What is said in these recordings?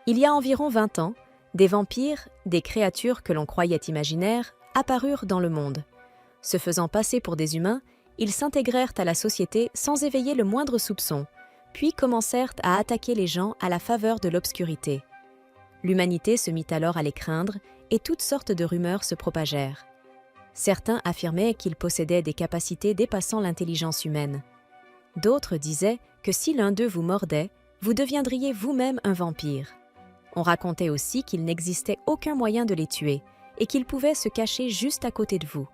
Il y a environ 20 ans, des vampires, des créatures que l'on croyait imaginaires, apparurent dans le monde. Se faisant passer pour des humains, ils s'intégrèrent à la société sans éveiller le moindre soupçon, puis commencèrent à attaquer les gens à la faveur de l'obscurité. L'humanité se mit alors à les craindre et toutes sortes de rumeurs se propagèrent. Certains affirmaient qu'ils possédaient des capacités dépassant l'intelligence humaine. D'autres disaient que si l'un d'eux vous mordait, vous deviendriez vous-même un vampire. On racontait aussi qu'il n'existait aucun moyen de les tuer et qu'ils pouvaient se cacher juste à côté de vous.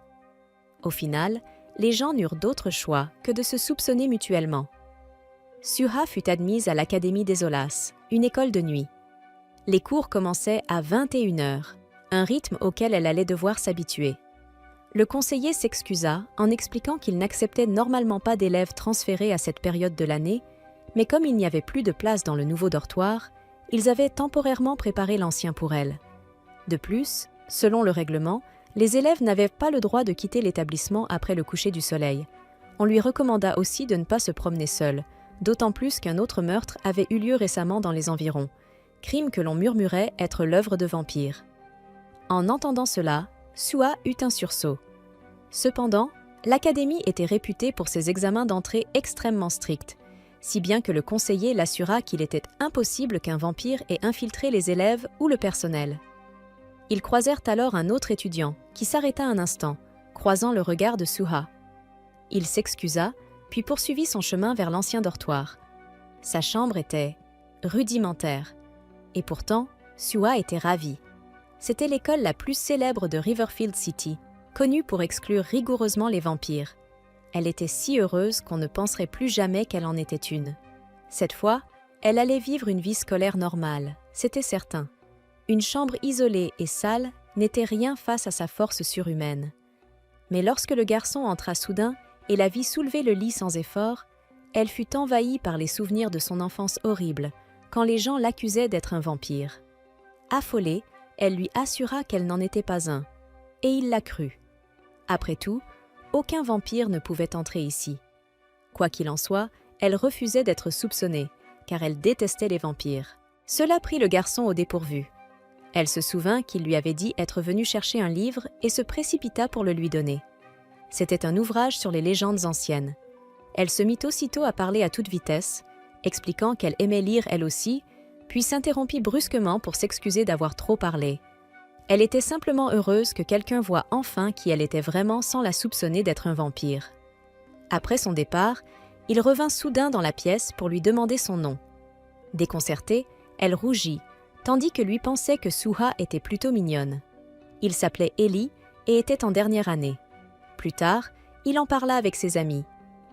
Au final, les gens n'eurent d'autre choix que de se soupçonner mutuellement. Suha fut admise à l'Académie des Olas, une école de nuit. Les cours commençaient à 21h, un rythme auquel elle allait devoir s'habituer. Le conseiller s'excusa en expliquant qu'il n'acceptait normalement pas d'élèves transférés à cette période de l'année, mais comme il n'y avait plus de place dans le nouveau dortoir, ils avaient temporairement préparé l'ancien pour elle. De plus, selon le règlement, les élèves n'avaient pas le droit de quitter l'établissement après le coucher du soleil. On lui recommanda aussi de ne pas se promener seule, d'autant plus qu'un autre meurtre avait eu lieu récemment dans les environs, crime que l'on murmurait être l'œuvre de vampires. En entendant cela, Suha eut un sursaut. Cependant, l'académie était réputée pour ses examens d'entrée extrêmement stricts, si bien que le conseiller l'assura qu'il était impossible qu'un vampire ait infiltré les élèves ou le personnel. Ils croisèrent alors un autre étudiant, qui s'arrêta un instant, croisant le regard de Suha. Il s'excusa, puis poursuivit son chemin vers l'ancien dortoir. Sa chambre était rudimentaire, et pourtant, Suha était ravie. C'était l'école la plus célèbre de Riverfield City, connue pour exclure rigoureusement les vampires. Elle était si heureuse qu'on ne penserait plus jamais qu'elle en était une. Cette fois, elle allait vivre une vie scolaire normale, c'était certain. Une chambre isolée et sale n'était rien face à sa force surhumaine. Mais lorsque le garçon entra soudain et la vit soulever le lit sans effort, elle fut envahie par les souvenirs de son enfance horrible, quand les gens l'accusaient d'être un vampire. Affolée, elle lui assura qu'elle n'en était pas un, et il la crut. Après tout, aucun vampire ne pouvait entrer ici. Quoi qu'il en soit, elle refusait d'être soupçonnée, car elle détestait les vampires. Cela prit le garçon au dépourvu. Elle se souvint qu'il lui avait dit être venu chercher un livre et se précipita pour le lui donner. C'était un ouvrage sur les légendes anciennes. Elle se mit aussitôt à parler à toute vitesse, expliquant qu'elle aimait lire elle aussi, puis s'interrompit brusquement pour s'excuser d'avoir trop parlé. Elle était simplement heureuse que quelqu'un voie enfin qui elle était vraiment sans la soupçonner d'être un vampire. Après son départ, il revint soudain dans la pièce pour lui demander son nom. Déconcertée, elle rougit, tandis que lui pensait que Suha était plutôt mignonne. Il s'appelait Ellie et était en dernière année. Plus tard, il en parla avec ses amis,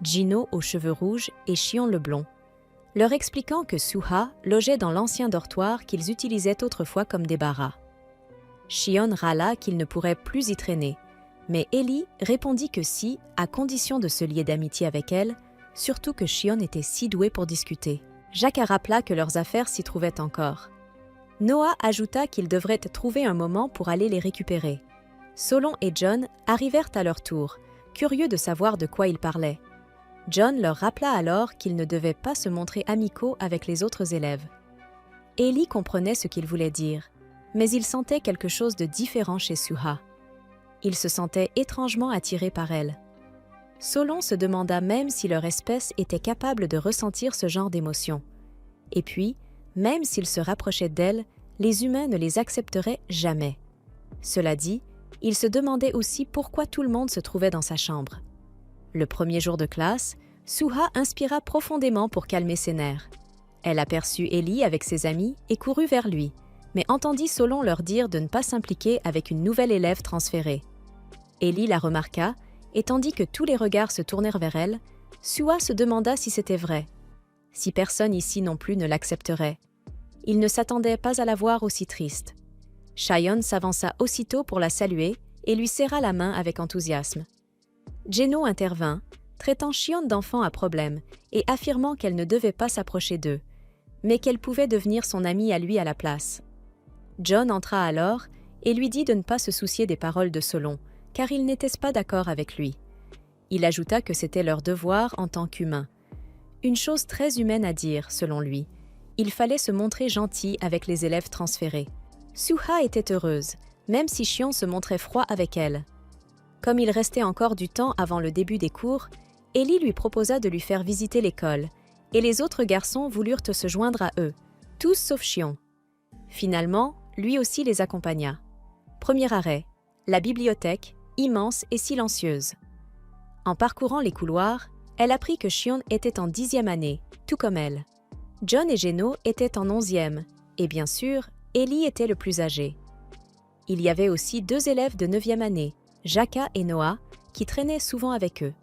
Gino aux cheveux rouges et Shion le blond, leur expliquant que Suha logeait dans l'ancien dortoir qu'ils utilisaient autrefois comme débarras. Shion râla qu'il ne pourrait plus y traîner, mais Ellie répondit que si, à condition de se lier d'amitié avec elle, surtout que Shion était si doué pour discuter. Jaka rappela que leurs affaires s'y trouvaient encore. Noah ajouta qu'ils devraient trouver un moment pour aller les récupérer. Solon et John arrivèrent à leur tour, curieux de savoir de quoi ils parlaient. John leur rappela alors qu'ils ne devaient pas se montrer amicaux avec les autres élèves. Ellie comprenait ce qu'il voulait dire, mais il sentait quelque chose de différent chez Suha. Il se sentait étrangement attiré par elle. Solon se demanda même si leur espèce était capable de ressentir ce genre d'émotions. Et puis, même s'ils se rapprochaient d'elle, les humains ne les accepteraient jamais. Cela dit, il se demandait aussi pourquoi tout le monde se trouvait dans sa chambre. Le premier jour de classe, Suha inspira profondément pour calmer ses nerfs. Elle aperçut Ellie avec ses amis et courut vers lui, mais entendit Solon leur dire de ne pas s'impliquer avec une nouvelle élève transférée. Ellie la remarqua, et tandis que tous les regards se tournèrent vers elle, Suha se demanda si c'était vrai. Si personne ici non plus ne l'accepterait. Il ne s'attendait pas à la voir aussi triste. Shion s'avança aussitôt pour la saluer et lui serra la main avec enthousiasme. Geno intervint, traitant Shion d'enfant à problème et affirmant qu'elle ne devait pas s'approcher d'eux, mais qu'elle pouvait devenir son amie à lui à la place. John entra alors et lui dit de ne pas se soucier des paroles de Solon, car ils n'étaient pas d'accord avec lui. Il ajouta que c'était leur devoir en tant qu'humains. Une chose très humaine à dire, selon lui, Il fallait se montrer gentil avec les élèves transférés. Suha était heureuse, même si Shion se montrait froid avec elle. Comme il restait encore du temps avant le début des cours, Ellie lui proposa de lui faire visiter l'école, et les autres garçons voulurent se joindre à eux, tous sauf Shion. Finalement, lui aussi les accompagna. Premier arrêt, la bibliothèque, immense et silencieuse. En parcourant les couloirs, elle apprit que Shion était en 10e année, tout comme elle. John et Geno étaient en 11e, et bien sûr, Ellie était le plus âgé. Il y avait aussi 2 élèves de 9e année, Jaka et Noah, qui traînaient souvent avec eux.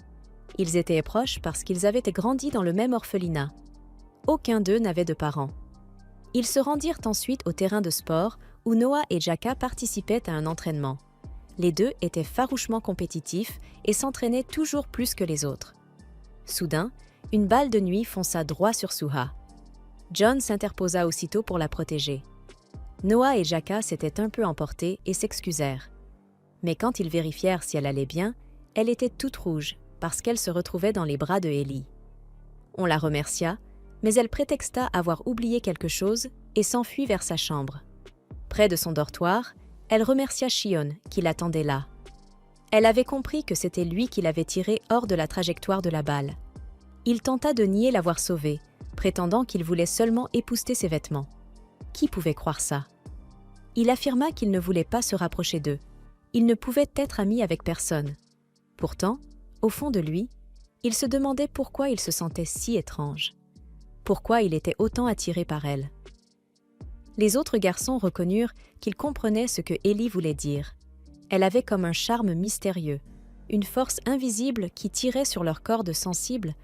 Ils étaient proches parce qu'ils avaient grandi dans le même orphelinat. Aucun d'eux n'avait de parents. Ils se rendirent ensuite au terrain de sport où Noah et Jaka participaient à un entraînement. Les deux étaient farouchement compétitifs et s'entraînaient toujours plus que les autres. Soudain, une balle de nuit fonça droit sur Suha. John s'interposa aussitôt pour la protéger. Noah et Jaka s'étaient un peu emportés et s'excusèrent. Mais quand ils vérifièrent si elle allait bien, elle était toute rouge parce qu'elle se retrouvait dans les bras de Ellie. On la remercia, mais elle prétexta avoir oublié quelque chose et s'enfuit vers sa chambre. Près de son dortoir, elle remercia Shion qui l'attendait là. Elle avait compris que c'était lui qui l'avait tirée hors de la trajectoire de la balle. Il tenta de nier l'avoir sauvée, prétendant qu'il voulait seulement épousseter ses vêtements. Qui pouvait croire ça? Il affirma qu'il ne voulait pas se rapprocher d'eux. Il ne pouvait être ami avec personne. Pourtant, au fond de lui, il se demandait pourquoi il se sentait si étrange. Pourquoi il était autant attiré par elle. Les autres garçons reconnurent qu'il comprenait ce que Ellie voulait dire. Elle avait comme un charme mystérieux, une force invisible qui tirait sur leurs cordes sensibles,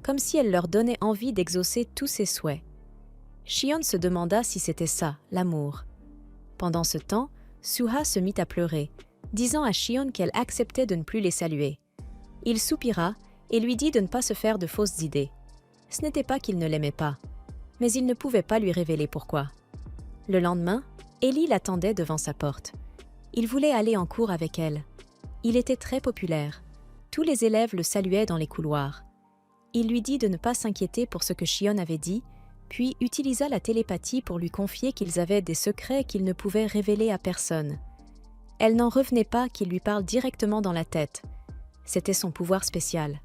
comme si elle leur donnait envie d'exaucer tous ses souhaits. Shion se demanda si c'était ça, l'amour. Pendant ce temps, Suha se mit à pleurer, disant à Shion qu'elle acceptait de ne plus les saluer. Il soupira et lui dit de ne pas se faire de fausses idées. Ce n'était pas qu'il ne l'aimait pas, mais il ne pouvait pas lui révéler pourquoi. Le lendemain, Ellie l'attendait devant sa porte. Il voulait aller en cours avec elle. Il était très populaire. Tous les élèves le saluaient dans les couloirs. Il lui dit de ne pas s'inquiéter pour ce que Shion avait dit, puis utilisa la télépathie pour lui confier qu'ils avaient des secrets qu'ils ne pouvaient révéler à personne. Elle n'en revenait pas qu'il lui parle directement dans la tête. C'était son pouvoir spécial.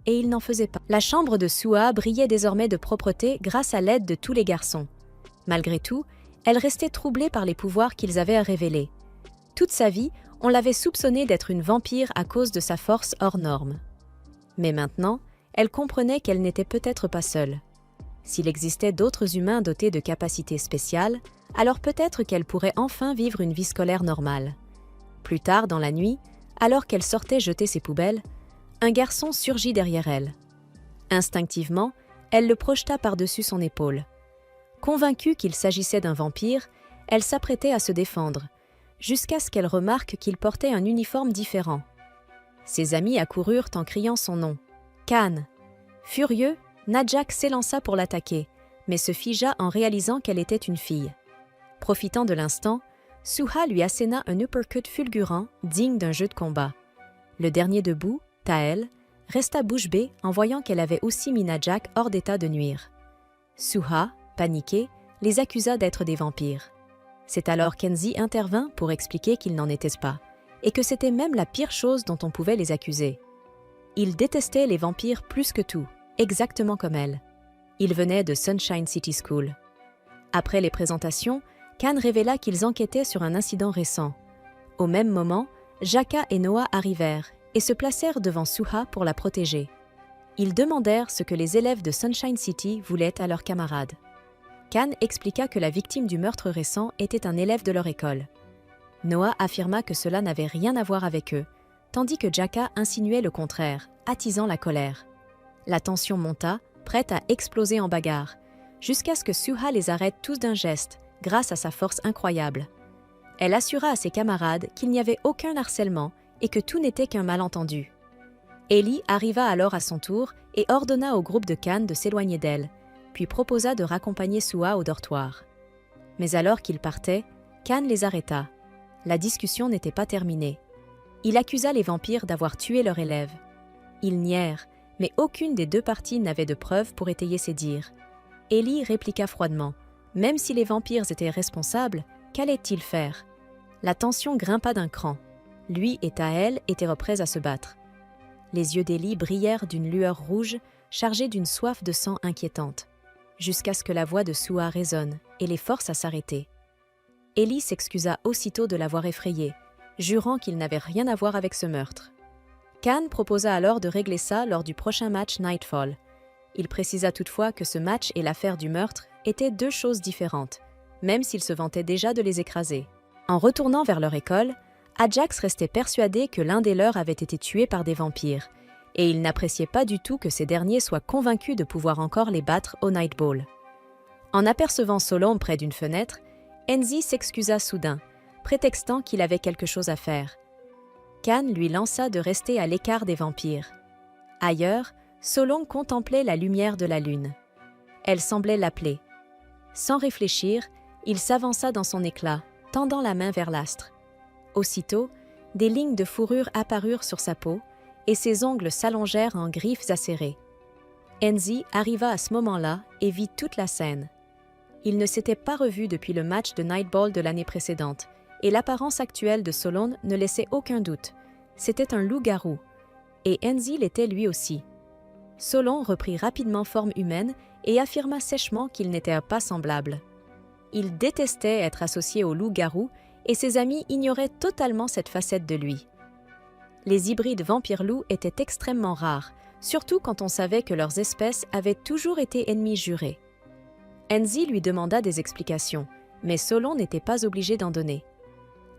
Et il n'en faisait pas. La chambre de Suha brillait désormais de propreté grâce à l'aide de tous les garçons. Malgré tout, elle restait troublée par les pouvoirs qu'ils avaient à révéler. Toute sa vie, on l'avait soupçonnée d'être une vampire à cause de sa force hors norme. Mais maintenant, elle comprenait qu'elle n'était peut-être pas seule. S'il existait d'autres humains dotés de capacités spéciales, alors peut-être qu'elle pourrait enfin vivre une vie scolaire normale. Plus tard dans la nuit, alors qu'elle sortait jeter ses poubelles, un garçon surgit derrière elle. Instinctivement, elle le projeta par-dessus son épaule. Convaincue qu'il s'agissait d'un vampire, elle s'apprêtait à se défendre, jusqu'à ce qu'elle remarque qu'il portait un uniforme différent. Ses amis accoururent en criant son nom. Kan. Furieux, Najak s'élança pour l'attaquer, mais se figea en réalisant qu'elle était une fille. Profitant de l'instant, Suha lui asséna un uppercut fulgurant, digne d'un jeu de combat. Le dernier debout, Tael, resta bouche bée en voyant qu'elle avait aussi mis Najak hors d'état de nuire. Suha, paniqué, les accusa d'être des vampires. C'est alors Kenzie intervint pour expliquer qu'ils n'en étaient pas, et que c'était même la pire chose dont on pouvait les accuser. Ils détestaient les vampires plus que tout, exactement comme elle. Ils venaient de Sunshine City School. Après les présentations, Kan révéla qu'ils enquêtaient sur un incident récent. Au même moment, Jaka et Noah arrivèrent et se placèrent devant Suha pour la protéger. Ils demandèrent ce que les élèves de Sunshine City voulaient à leurs camarades. Kan expliqua que la victime du meurtre récent était un élève de leur école. Noah affirma que cela n'avait rien à voir avec eux, tandis que Jaka insinuait le contraire, attisant la colère. La tension monta, prête à exploser en bagarre, jusqu'à ce que Suha les arrête tous d'un geste, grâce à sa force incroyable. Elle assura à ses camarades qu'il n'y avait aucun harcèlement et que tout n'était qu'un malentendu. Ellie arriva alors à son tour et ordonna au groupe de Kan de s'éloigner d'elle, puis proposa de raccompagner Suha au dortoir. Mais alors qu'ils partaient, Kan les arrêta. La discussion n'était pas terminée. Il accusa les vampires d'avoir tué leur élève. Ils nièrent, mais aucune des deux parties n'avait de preuves pour étayer ses dires. Ellie répliqua froidement. Même si les vampires étaient responsables, qu'allait-il faire? La tension grimpa d'un cran. Lui et Tael étaient prêts à se battre. Les yeux d'Ellie brillèrent d'une lueur rouge, chargée d'une soif de sang inquiétante, jusqu'à ce que la voix de Sua résonne et les force à s'arrêter. Ellie s'excusa aussitôt de l'avoir effrayé, jurant qu'il n'avait rien à voir avec ce meurtre. Khan proposa alors de régler ça lors du prochain match Nightfall. Il précisa toutefois que ce match et l'affaire du meurtre étaient deux choses différentes, même s'il se vantait déjà de les écraser. En retournant vers leur école, Ajax restait persuadé que l'un des leurs avait été tué par des vampires, et il n'appréciait pas du tout que ces derniers soient convaincus de pouvoir encore les battre au Nightball. En apercevant Solon près d'une fenêtre, Enzi s'excusa soudain, prétextant qu'il avait quelque chose à faire. Khan lui lança de rester à l'écart des vampires. Ailleurs, Solon contemplait la lumière de la lune. Elle semblait l'appeler. Sans réfléchir, il s'avança dans son éclat, tendant la main vers l'astre. Aussitôt, des lignes de fourrure apparurent sur sa peau et ses ongles s'allongèrent en griffes acérées. Enzi arriva à ce moment-là et vit toute la scène. Il ne s'était pas revu depuis le match de Nightball de l'année précédente, et l'apparence actuelle de Solon ne laissait aucun doute. C'était un loup-garou, et Enzi l'était lui aussi. Solon reprit rapidement forme humaine et affirma sèchement qu'il n'était pas semblable. Il détestait être associé au loup-garou et ses amis ignoraient totalement cette facette de lui. Les hybrides vampire-loup étaient extrêmement rares, surtout quand on savait que leurs espèces avaient toujours été ennemis jurés. Enzi lui demanda des explications, mais Solon n'était pas obligé d'en donner.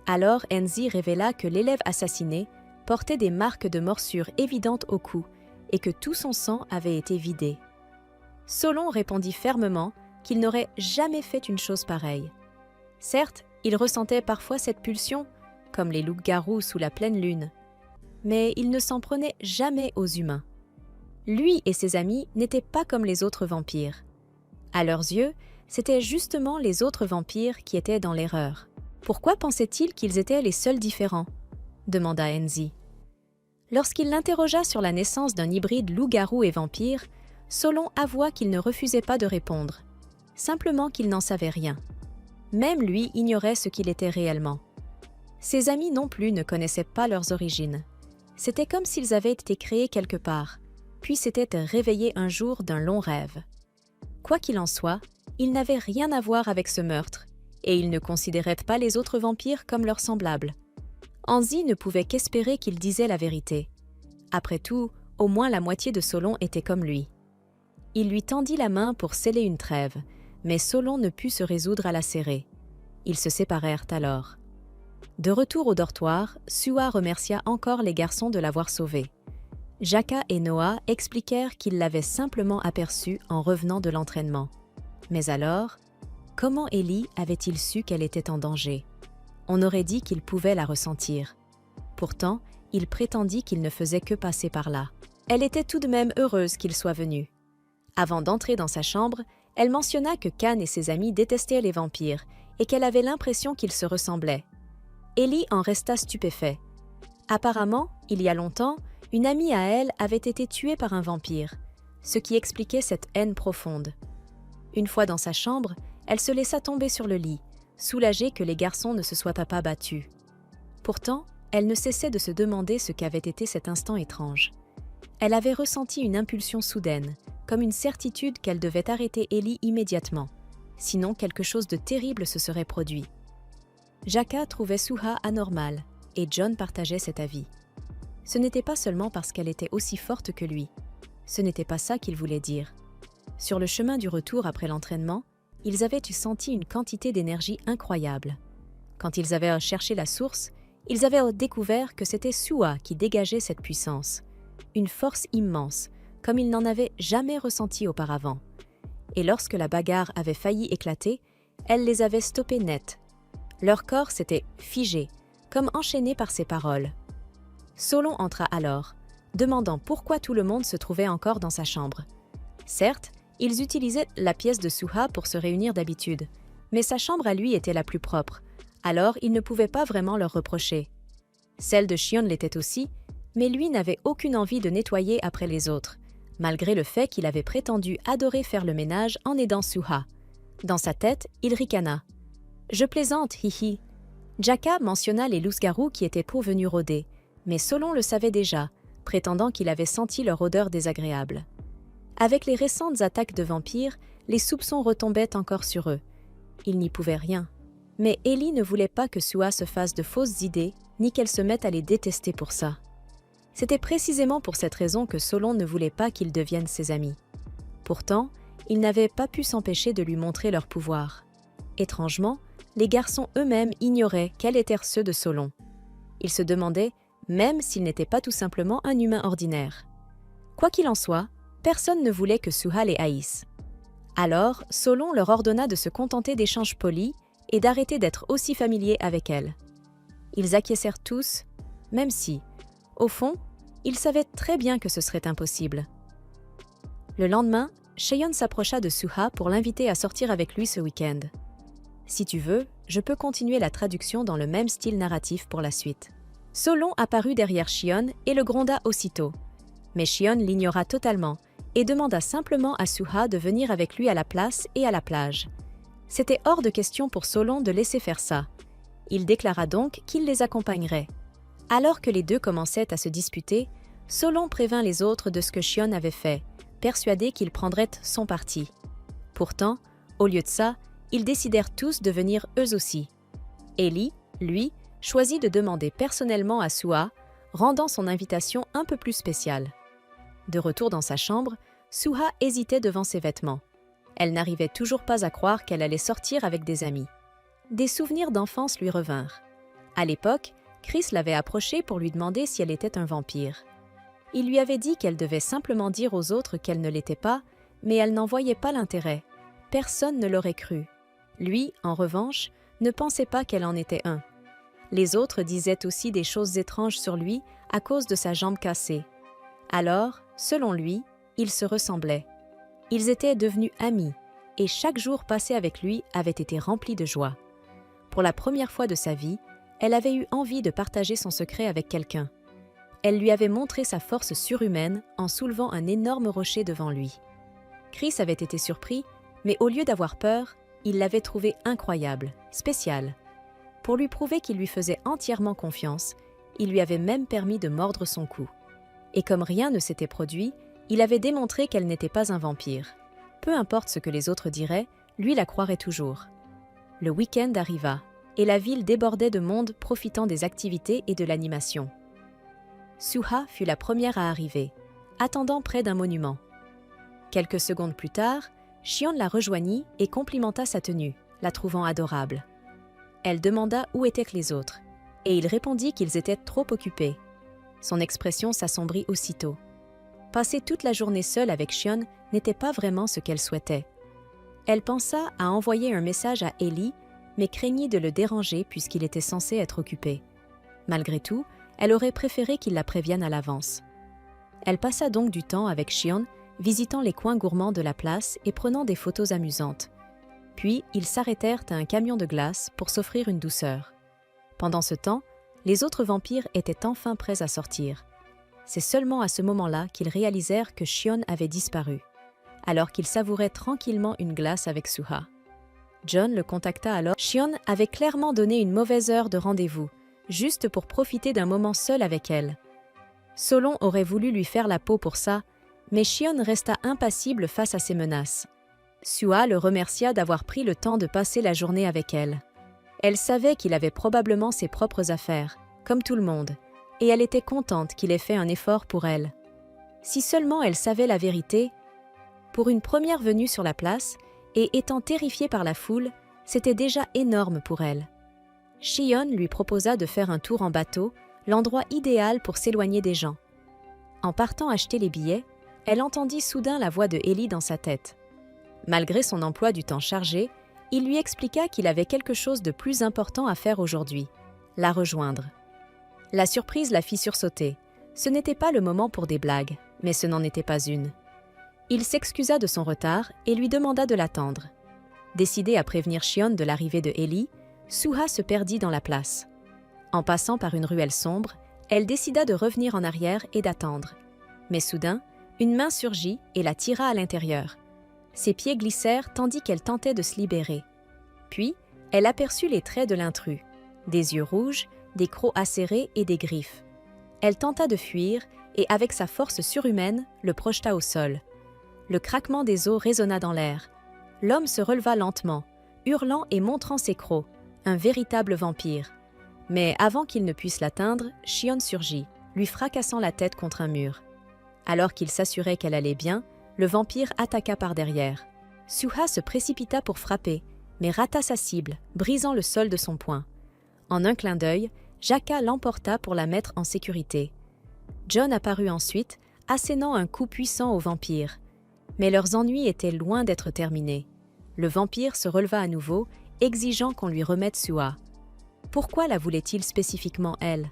Alors Enzi révéla que l'élève assassiné portait des marques de morsures évidentes au cou et que tout son sang avait été vidé. Solon répondit fermement qu'il n'aurait jamais fait une chose pareille. Certes, il ressentait parfois cette pulsion, comme les loups-garous sous la pleine lune, mais il ne s'en prenait jamais aux humains. Lui et ses amis n'étaient pas comme les autres vampires. À leurs yeux, c'étaient justement les autres vampires qui étaient dans l'erreur. Pourquoi pensait-il qu'ils étaient les seuls différents? Demanda Enzi. Lorsqu'il l'interrogea sur la naissance d'un hybride loup-garou et vampire, Solon avoua qu'il ne refusait pas de répondre, simplement qu'il n'en savait rien. Même lui ignorait ce qu'il était réellement. Ses amis non plus ne connaissaient pas leurs origines. C'était comme s'ils avaient été créés quelque part, puis s'étaient réveillés un jour d'un long rêve. Quoi qu'il en soit, ils n'avaient rien à voir avec ce meurtre, et ils ne considéraient pas les autres vampires comme leurs semblables. Enzi ne pouvait qu'espérer qu'il disait la vérité. Après tout, au moins la moitié de Solon était comme lui. Il lui tendit la main pour sceller une trêve, mais Solon ne put se résoudre à la serrer. Ils se séparèrent alors. De retour au dortoir, Sua remercia encore les garçons de l'avoir sauvé. Jaka et Noah expliquèrent qu'ils l'avaient simplement aperçue en revenant de l'entraînement. Mais alors, comment Ellie avait-il su qu'elle était en danger? On aurait dit qu'il pouvait la ressentir. Pourtant, il prétendit qu'il ne faisait que passer par là. Elle était tout de même heureuse qu'il soit venu. Avant d'entrer dans sa chambre, elle mentionna que Khan et ses amis détestaient les vampires et qu'elle avait l'impression qu'ils se ressemblaient. Ellie en resta stupéfait. Apparemment, il y a longtemps, une amie à elle avait été tuée par un vampire, ce qui expliquait cette haine profonde. Une fois dans sa chambre, elle se laissa tomber sur le lit, soulagée que les garçons ne se soient pas battus. Pourtant, elle ne cessait de se demander ce qu'avait été cet instant étrange. Elle avait ressenti une impulsion soudaine, comme une certitude qu'elle devait arrêter Ellie immédiatement, sinon quelque chose de terrible se serait produit. Jaka trouvait Suha anormale, et John partageait cet avis. Ce n'était pas seulement parce qu'elle était aussi forte que lui. Ce n'était pas ça qu'il voulait dire. Sur le chemin du retour après l'entraînement, ils avaient senti une quantité d'énergie incroyable. Quand ils avaient cherché la source, ils avaient découvert que c'était Sua qui dégageait cette puissance. Une force immense, comme ils n'en avaient jamais ressenti auparavant. Et lorsque la bagarre avait failli éclater, elle les avait stoppés net. Leur corps s'était figé, comme enchaîné par ses paroles. Solon entra alors, demandant pourquoi tout le monde se trouvait encore dans sa chambre. Certes, ils utilisaient la pièce de Suha pour se réunir d'habitude, mais sa chambre à lui était la plus propre, alors il ne pouvait pas vraiment leur reprocher. Celle de Shion l'était aussi, mais lui n'avait aucune envie de nettoyer après les autres, malgré le fait qu'il avait prétendu adorer faire le ménage en aidant Suha. Dans sa tête, il ricana. « Je plaisante, hihi !» Jaka mentionna les loups-garous qui étaient pourvenus rôder, mais Solon le savait déjà, prétendant qu'il avait senti leur odeur désagréable. Avec les récentes attaques de vampires, les soupçons retombaient encore sur eux. Il n'y pouvait rien. Mais Ellie ne voulait pas que Suha se fasse de fausses idées, ni qu'elle se mette à les détester pour ça. C'était précisément pour cette raison que Solon ne voulait pas qu'ils deviennent ses amis. Pourtant, ils n'avaient pas pu s'empêcher de lui montrer leur pouvoir. Étrangement, les garçons eux-mêmes ignoraient quels étaient ceux de Solon. Ils se demandaient même s'il n'était pas tout simplement un humain ordinaire. Quoi qu'il en soit, personne ne voulait que Suha les haïsse. Alors, Solon leur ordonna de se contenter d'échanges polis et d'arrêter d'être aussi familiers avec elle. Ils acquiescèrent tous, même si, au fond, ils savaient très bien que ce serait impossible. Le lendemain, Cheon s'approcha de Suha pour l'inviter à sortir avec lui ce week-end. Si tu veux, je peux continuer la traduction dans le même style narratif pour la suite. Solon apparut derrière Cheon et le gronda aussitôt. Mais Cheon l'ignora totalement et demanda simplement à Suha de venir avec lui à la place et à la plage. C'était hors de question pour Solon de laisser faire ça. Il déclara donc qu'il les accompagnerait. Alors que les deux commençaient à se disputer, Solon prévint les autres de ce que Cheon avait fait, persuadé qu'il prendrait son parti. Pourtant, au lieu de ça, ils décidèrent tous de venir eux aussi. Ellie, lui, choisit de demander personnellement à Suha, rendant son invitation un peu plus spéciale. De retour dans sa chambre, Suha hésitait devant ses vêtements. Elle n'arrivait toujours pas à croire qu'elle allait sortir avec des amis. Des souvenirs d'enfance lui revinrent. À l'époque, Chris l'avait approchée pour lui demander si elle était un vampire. Il lui avait dit qu'elle devait simplement dire aux autres qu'elle ne l'était pas, mais elle n'en voyait pas l'intérêt. Personne ne l'aurait cru. Lui, en revanche, ne pensait pas qu'elle en était un. Les autres disaient aussi des choses étranges sur lui à cause de sa jambe cassée. Alors, selon lui, ils se ressemblaient. Ils étaient devenus amis, et chaque jour passé avec lui avait été rempli de joie. Pour la première fois de sa vie, elle avait eu envie de partager son secret avec quelqu'un. Elle lui avait montré sa force surhumaine en soulevant un énorme rocher devant lui. Chris avait été surpris, mais au lieu d'avoir peur, il l'avait trouvé incroyable, spécial. Pour lui prouver qu'il lui faisait entièrement confiance, il lui avait même permis de mordre son cou. Et comme rien ne s'était produit, il avait démontré qu'elle n'était pas un vampire. Peu importe ce que les autres diraient, lui la croirait toujours. Le week-end arriva, et la ville débordait de monde profitant des activités et de l'animation. Suha fut la première à arriver, attendant près d'un monument. Quelques secondes plus tard, Cheon la rejoignit et complimenta sa tenue, la trouvant adorable. Elle demanda où étaient les autres, et il répondit qu'ils étaient trop occupés. Son expression s'assombrit aussitôt. Passer toute la journée seule avec Cheon n'était pas vraiment ce qu'elle souhaitait. Elle pensa à envoyer un message à Ellie, mais craignit de le déranger puisqu'il était censé être occupé. Malgré tout, elle aurait préféré qu'il la prévienne à l'avance. Elle passa donc du temps avec Cheon, visitant les coins gourmands de la place et prenant des photos amusantes. Puis, ils s'arrêtèrent à un camion de glace pour s'offrir une douceur. Pendant ce temps, les autres vampires étaient enfin prêts à sortir. C'est seulement à ce moment-là qu'ils réalisèrent que Cheon avait disparu, alors qu'ils savouraient tranquillement une glace avec Suha. John le contacta alors. Cheon avait clairement donné une mauvaise heure de rendez-vous, juste pour profiter d'un moment seul avec elle. Solon aurait voulu lui faire la peau pour ça, mais Cheon resta impassible face à ses menaces. Suha le remercia d'avoir pris le temps de passer la journée avec elle. Elle savait qu'il avait probablement ses propres affaires, comme tout le monde, et elle était contente qu'il ait fait un effort pour elle. Si seulement elle savait la vérité, pour une première venue sur la place, et étant terrifiée par la foule, c'était déjà énorme pour elle. Cheon lui proposa de faire un tour en bateau, l'endroit idéal pour s'éloigner des gens. En partant acheter les billets, elle entendit soudain la voix de Ellie dans sa tête. Malgré son emploi du temps chargé, il lui expliqua qu'il avait quelque chose de plus important à faire aujourd'hui, la rejoindre. La surprise la fit sursauter. Ce n'était pas le moment pour des blagues, mais ce n'en était pas une. Il s'excusa de son retard et lui demanda de l'attendre. Décidée à prévenir Cheon de l'arrivée de Ellie, Suha se perdit dans la place. En passant par une ruelle sombre, elle décida de revenir en arrière et d'attendre. Mais soudain, Une main surgit et la tira à l'intérieur. Ses pieds glissèrent tandis qu'elle tentait de se libérer. Puis, elle aperçut les traits de l'intrus, des yeux rouges, des crocs acérés et des griffes. Elle tenta de fuir et, avec sa force surhumaine, le projeta au sol. Le craquement des os résonna dans l'air. L'homme se releva lentement, hurlant et montrant ses crocs, un véritable vampire. Mais avant qu'il ne puisse l'atteindre, Shion surgit, lui fracassant la tête contre un mur. Alors qu'il s'assurait qu'elle allait bien, le vampire attaqua par derrière. Suha se précipita pour frapper, mais rata sa cible, brisant le sol de son poing. En un clin d'œil, Jaka l'emporta pour la mettre en sécurité. John apparut ensuite, assénant un coup puissant au vampire. Mais leurs ennuis étaient loin d'être terminés. Le vampire se releva à nouveau, exigeant qu'on lui remette Suha. Pourquoi la voulait-il spécifiquement elle?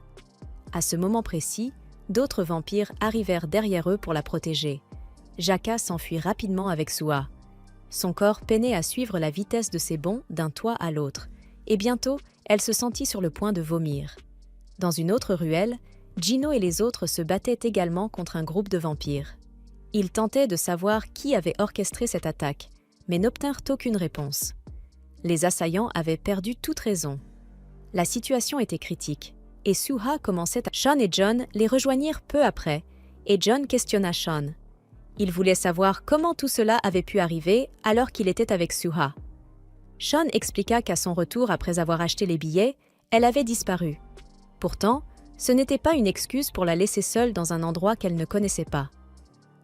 À ce moment précis, d'autres vampires arrivèrent derrière eux pour la protéger. Jaka s'enfuit rapidement avec Suha. Son corps peinait à suivre la vitesse de ses bonds d'un toit à l'autre, et bientôt, elle se sentit sur le point de vomir. Dans une autre ruelle, Gino et les autres se battaient également contre un groupe de vampires. Ils tentaient de savoir qui avait orchestré cette attaque, mais n'obtinrent aucune réponse. Les assaillants avaient perdu toute raison. La situation était critique, et Suha commençait à... Sean et John les rejoignirent peu après, et John questionna Sean. Il voulait savoir comment tout cela avait pu arriver alors qu'il était avec Suha. Sean expliqua qu'à son retour après avoir acheté les billets, elle avait disparu. Pourtant, ce n'était pas une excuse pour la laisser seule dans un endroit qu'elle ne connaissait pas.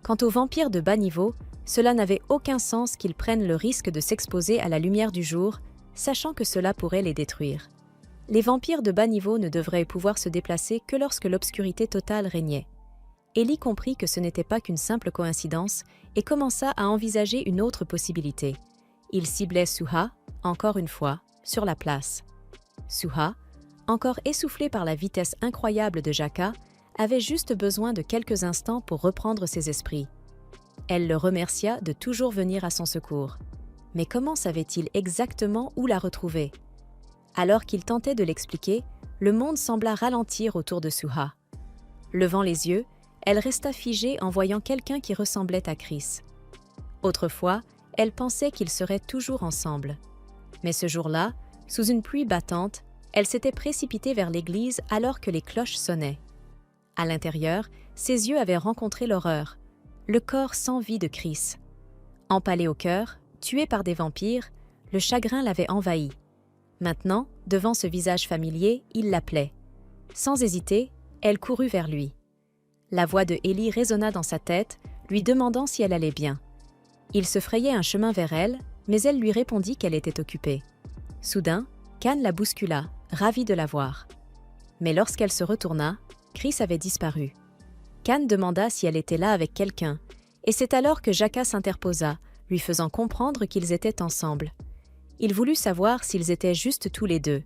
Quant aux vampires de bas niveau, cela n'avait aucun sens qu'ils prennent le risque de s'exposer à la lumière du jour, sachant que cela pourrait les détruire. Les vampires de bas niveau ne devraient pouvoir se déplacer que lorsque l'obscurité totale régnait. Ellie comprit que ce n'était pas qu'une simple coïncidence et commença à envisager une autre possibilité. Il ciblait Suha, encore une fois, sur la place. Suha, encore essoufflée par la vitesse incroyable de Jaka, avait juste besoin de quelques instants pour reprendre ses esprits. Elle le remercia de toujours venir à son secours. Mais comment savait-il exactement où la retrouver? Alors qu'il tentait de l'expliquer, le monde sembla ralentir autour de Suha. Levant les yeux, elle resta figée en voyant quelqu'un qui ressemblait à Chris. Autrefois, elle pensait qu'ils seraient toujours ensemble. Mais ce jour-là, sous une pluie battante, elle s'était précipitée vers l'église alors que les cloches sonnaient. À l'intérieur, ses yeux avaient rencontré l'horreur, le corps sans vie de Chris. Empalé au cœur, tué par des vampires, le chagrin l'avait envahi. Maintenant, devant ce visage familier, il l'appelait. Sans hésiter, elle courut vers lui. La voix de Ellie résonna dans sa tête, lui demandant si elle allait bien. Il se frayait un chemin vers elle, mais elle lui répondit qu'elle était occupée. Soudain, Khan la bouscula, ravi de la voir. Mais lorsqu'elle se retourna, Chris avait disparu. Khan demanda si elle était là avec quelqu'un, et c'est alors que Jaka s'interposa, lui faisant comprendre qu'ils étaient ensemble. Il voulut savoir s'ils étaient juste tous les deux,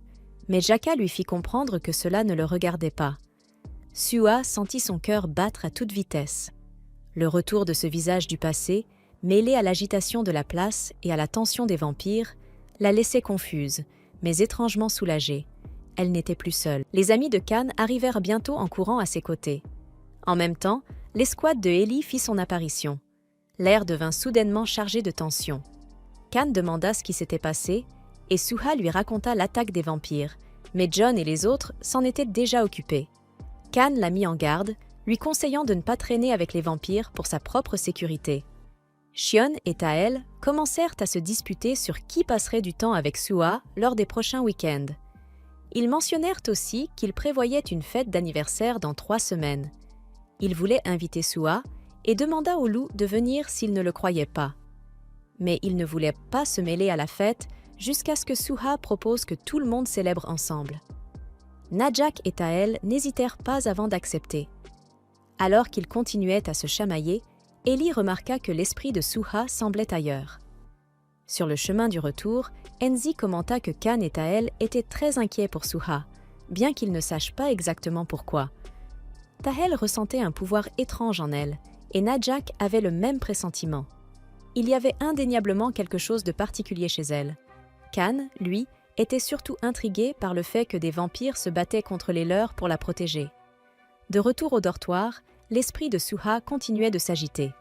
mais Jaka lui fit comprendre que cela ne le regardait pas. Suha sentit son cœur battre à toute vitesse. Le retour de ce visage du passé, mêlé à l'agitation de la place et à la tension des vampires, la laissait confuse, mais étrangement soulagée. Elle n'était plus seule. Les amis de Khan arrivèrent bientôt en courant à ses côtés. En même temps, l'escouade de Ellie fit son apparition. L'air devint soudainement chargé de tension. Khan demanda ce qui s'était passé, et Suha lui raconta l'attaque des vampires, mais John et les autres s'en étaient déjà occupés. Khan la mit en garde, lui conseillant de ne pas traîner avec les vampires pour sa propre sécurité. Shion et Tael commencèrent à se disputer sur qui passerait du temps avec Suha lors des prochains week-ends. Ils mentionnèrent aussi qu'ils prévoyaient une fête d'anniversaire dans 3 semaines. Ils voulaient inviter Suha et demanda au loup de venir s'il ne le croyait pas. Mais il ne voulait pas se mêler à la fête jusqu'à ce que Suha propose que tout le monde célèbre ensemble. Najak et Tael n'hésitèrent pas avant d'accepter. Alors qu'ils continuaient à se chamailler, Ellie remarqua que l'esprit de Suha semblait ailleurs. Sur le chemin du retour, Enzi commenta que Khan et Tael étaient très inquiets pour Suha, bien qu'ils ne sachent pas exactement pourquoi. Tael ressentait un pouvoir étrange en elle, et Najak avait le même pressentiment. Il y avait indéniablement quelque chose de particulier chez elle. Khan, lui, était surtout intrigué par le fait que des vampires se battaient contre les leurs pour la protéger. De retour au dortoir, l'esprit de Suha continuait de s'agiter.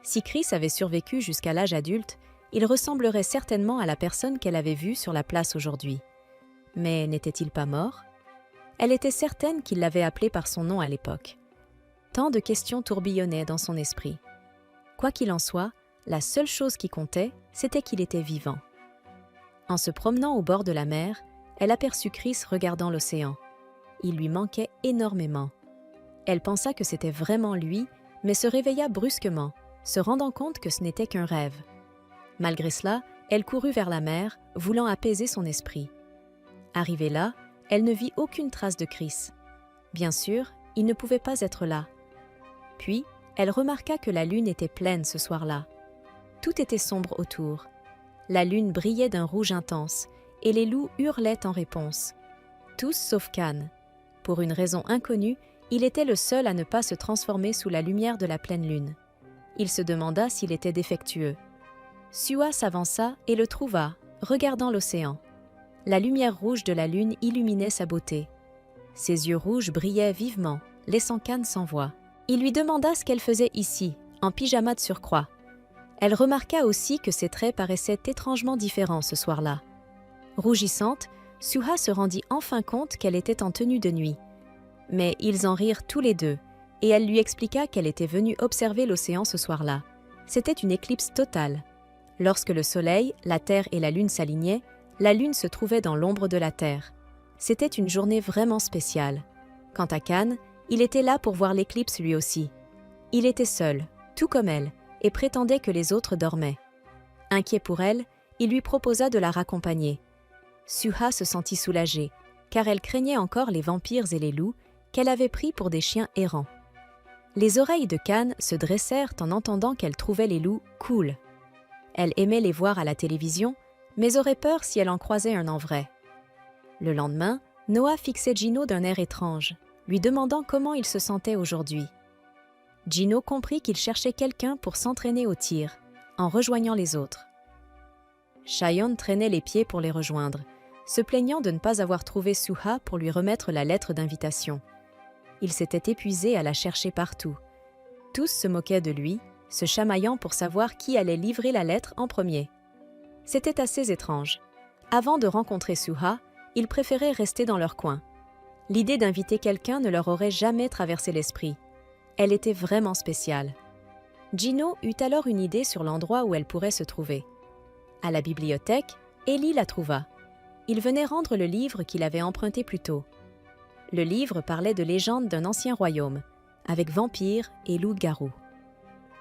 Si Chris avait survécu jusqu'à l'âge adulte, il ressemblerait certainement à la personne qu'elle avait vue sur la place aujourd'hui. Mais n'était-il pas mort? Elle était certaine qu'il l'avait appelé par son nom à l'époque. Tant de questions tourbillonnaient dans son esprit. Quoi qu'il en soit, la seule chose qui comptait, c'était qu'il était vivant. En se promenant au bord de la mer, elle aperçut Chris regardant l'océan. Il lui manquait énormément. Elle pensa que c'était vraiment lui, mais se réveilla brusquement, se rendant compte que ce n'était qu'un rêve. Malgré cela, elle courut vers la mer, voulant apaiser son esprit. Arrivée là, elle ne vit aucune trace de Chris. Bien sûr, il ne pouvait pas être là. Puis, elle remarqua que la lune était pleine ce soir-là. Tout était sombre autour. La lune brillait d'un rouge intense, et les loups hurlaient en réponse. Tous sauf Kan. Pour une raison inconnue, il était le seul à ne pas se transformer sous la lumière de la pleine lune. Il se demanda s'il était défectueux. Suha s'avança et le trouva, regardant l'océan. La lumière rouge de la lune illuminait sa beauté. Ses yeux rouges brillaient vivement, laissant Kan sans voix. Il lui demanda ce qu'elle faisait ici, en pyjama de surcroît. Elle remarqua aussi que ses traits paraissaient étrangement différents ce soir-là. Rougissante, Suha se rendit enfin compte qu'elle était en tenue de nuit. Mais ils en rirent tous les deux, et elle lui expliqua qu'elle était venue observer l'océan ce soir-là. C'était une éclipse totale. Lorsque le soleil, la terre et la lune s'alignaient, la lune se trouvait dans l'ombre de la terre. C'était une journée vraiment spéciale. Quant à Kan, il était là pour voir l'éclipse lui aussi. Il était seul, tout comme elle, et prétendait que les autres dormaient. Inquiet pour elle, il lui proposa de la raccompagner. Suha se sentit soulagée, car elle craignait encore les vampires et les loups qu'elle avait pris pour des chiens errants. Les oreilles de Kan se dressèrent en entendant qu'elle trouvait les loups « cool ». Elle aimait les voir à la télévision, mais aurait peur si elle en croisait un en vrai. Le lendemain, Noah fixait Gino d'un air étrange, lui demandant comment il se sentait aujourd'hui. Gino comprit qu'il cherchait quelqu'un pour s'entraîner au tir, en rejoignant les autres. Cheyenne traînait les pieds pour les rejoindre, se plaignant de ne pas avoir trouvé Suha pour lui remettre la lettre d'invitation. Il s'était épuisé à la chercher partout. Tous se moquaient de lui, se chamaillant pour savoir qui allait livrer la lettre en premier. C'était assez étrange. Avant de rencontrer Suha, ils préféraient rester dans leur coin. L'idée d'inviter quelqu'un ne leur aurait jamais traversé l'esprit. Elle était vraiment spéciale. Gino eut alors une idée sur l'endroit où elle pourrait se trouver. À la bibliothèque, Ellie la trouva. Il venait rendre le livre qu'il avait emprunté plus tôt. Le livre parlait de légendes d'un ancien royaume, avec vampires et loups-garous.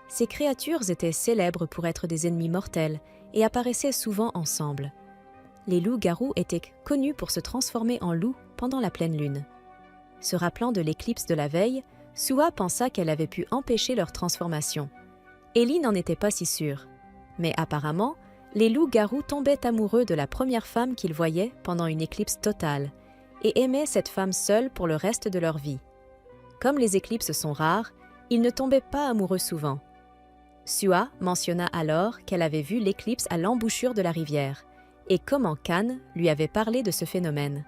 Ces créatures étaient célèbres pour être des ennemis mortels et apparaissaient souvent ensemble. Les loups-garous étaient connus pour se transformer en loups pendant la pleine lune. Se rappelant de l'éclipse de la veille, Suha pensa qu'elle avait pu empêcher leur transformation. Ellie n'en était pas si sûre. Mais apparemment, les loups-garous tombaient amoureux de la première femme qu'ils voyaient pendant une éclipse totale et aimaient cette femme seule pour le reste de leur vie. Comme les éclipses sont rares, ils ne tombaient pas amoureux souvent. Suha mentionna alors qu'elle avait vu l'éclipse à l'embouchure de la rivière et comment Kan lui avait parlé de ce phénomène.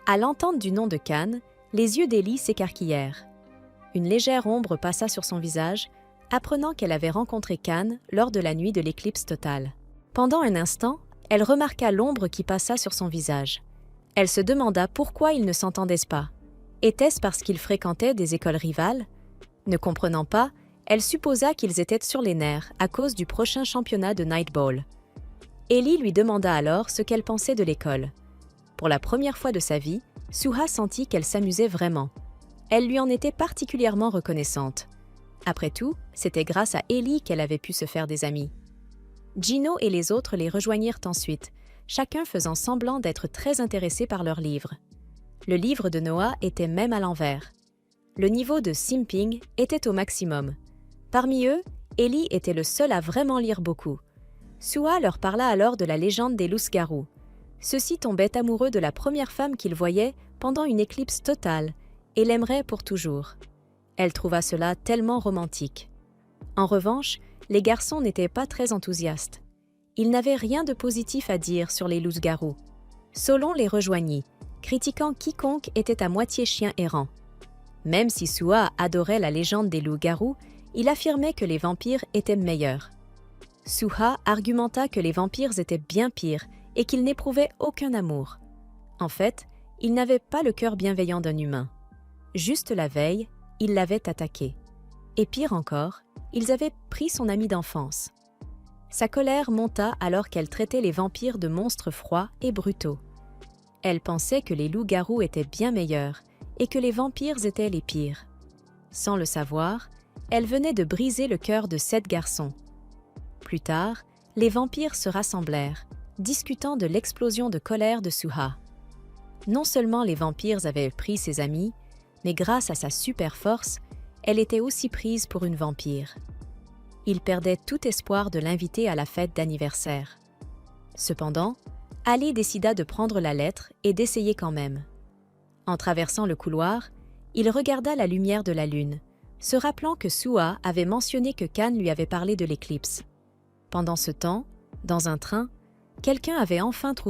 À l'entente du nom de Kan, les yeux d'Ellie s'écarquillèrent. Une légère ombre passa sur son visage, apprenant qu'elle avait rencontré Kan lors de la nuit de l'éclipse totale. Pendant un instant, elle remarqua l'ombre qui passa sur son visage. Elle se demanda pourquoi ils ne s'entendaient pas. Était-ce parce qu'ils fréquentaient des écoles rivales? Ne comprenant pas, elle supposa qu'ils étaient sur les nerfs à cause du prochain championnat de Nightball. Ellie lui demanda alors ce qu'elle pensait de l'école. Pour la première fois de sa vie, Suha sentit qu'elle s'amusait vraiment. Elle lui en était particulièrement reconnaissante. Après tout, c'était grâce à Ellie qu'elle avait pu se faire des amis. Gino et les autres les rejoignirent ensuite, chacun faisant semblant d'être très intéressé par leur livre. Le livre de Noah était même à l'envers. Le niveau de simping était au maximum. Parmi eux, Ellie était le seul à vraiment lire beaucoup. Suha leur parla alors de la légende des loups-garous. Ceux-ci tombaient amoureux de la première femme qu'ils voyaient pendant une éclipse totale et l'aimeraient pour toujours. Elle trouva cela tellement romantique. En revanche, les garçons n'étaient pas très enthousiastes. Ils n'avaient rien de positif à dire sur les loups-garous. Solon les rejoignit, critiquant quiconque était à moitié chien errant. Même si Suha adorait la légende des loups-garous, il affirmait que les vampires étaient meilleurs. Suha argumenta que les vampires étaient bien pires et qu'ils n'éprouvaient aucun amour. En fait, ils n'avaient pas le cœur bienveillant d'un humain. Juste la veille, ils l'avaient attaqué. Et pire encore, ils avaient pris son ami d'enfance. Sa colère monta alors qu'elle traitait les vampires de monstres froids et brutaux. Elle pensait que les loups-garous étaient bien meilleurs et que les vampires étaient les pires. Sans le savoir, elle venait de briser le cœur de 7 garçons. Plus tard, les vampires se rassemblèrent, discutant de l'explosion de colère de Suha. Non seulement les vampires avaient pris ses amis, mais grâce à sa super force, elle était aussi prise pour une vampire. Il perdait tout espoir de l'inviter à la fête d'anniversaire. Cependant, Ali décida de prendre la lettre et d'essayer quand même. En traversant le couloir, il regarda la lumière de la lune, se rappelant que Suha avait mentionné que Kan lui avait parlé de l'éclipse. Pendant ce temps, dans un train, quelqu'un avait enfin trouvé